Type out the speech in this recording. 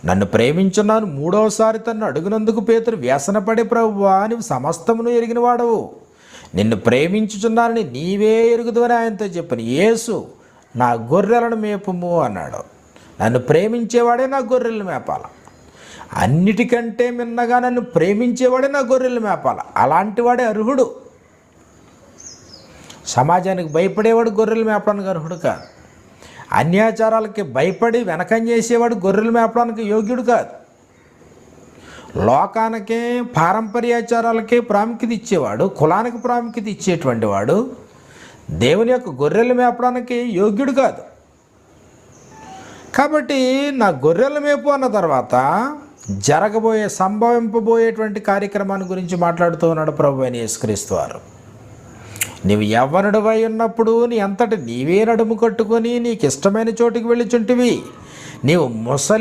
నన్ను ప్రేమించున్నాను. మూడవసారి తన్ను అడుగునందుకు పేతురు, వ్యసనపడే ప్రభువా, నీవు సమస్తమును ఎరిగిన వాడవు, నిన్ను ప్రేమించుచున్నానని నీవే ఎరుగుదువని ఆయనతో చెప్పను. యేసు, నా గొర్రెలను మేపుము అన్నాడు. నన్ను ప్రేమించేవాడే నా గొర్రెలను మేపాల. అన్నిటికంటే మిన్నగా నన్ను ప్రేమించేవాడే నా గొర్రెలు మేపాల. అలాంటి వాడే అర్హుడు. సమాజానికి భయపడేవాడు గొర్రెలు మేపడానికి అర్హుడు కాదు. అన్యాచారాలకి భయపడి వెనకం చేసేవాడు గొర్రెలు మేపడానికి యోగ్యుడు కాదు. లోకానికే పారంపర్యాచారాలకే ప్రాముఖ్యత ఇచ్చేవాడు, కులానికి ప్రాముఖ్యత ఇచ్చేటువంటి వాడు దేవుని యొక్క గొర్రెలు మేపడానికి యోగ్యుడు కాదు. కాబట్టి నా గొర్రెల మేపు అన్న తర్వాత సంభవింపబోయేటువంటి కార్యక్రమాన్ని గురించి మాట్లాడుతూ ఉన్నాడు ప్రభువైన అయిన యేసుక్రీస్తు వారు. నీవు యవ్వనుడివై ఉన్నప్పుడు నీ అంతటి నీవే నడుము కట్టుకొని నీకు ఇష్టమైన చోటుకి వెళ్ళిచుంటివి. నీవు ముసలి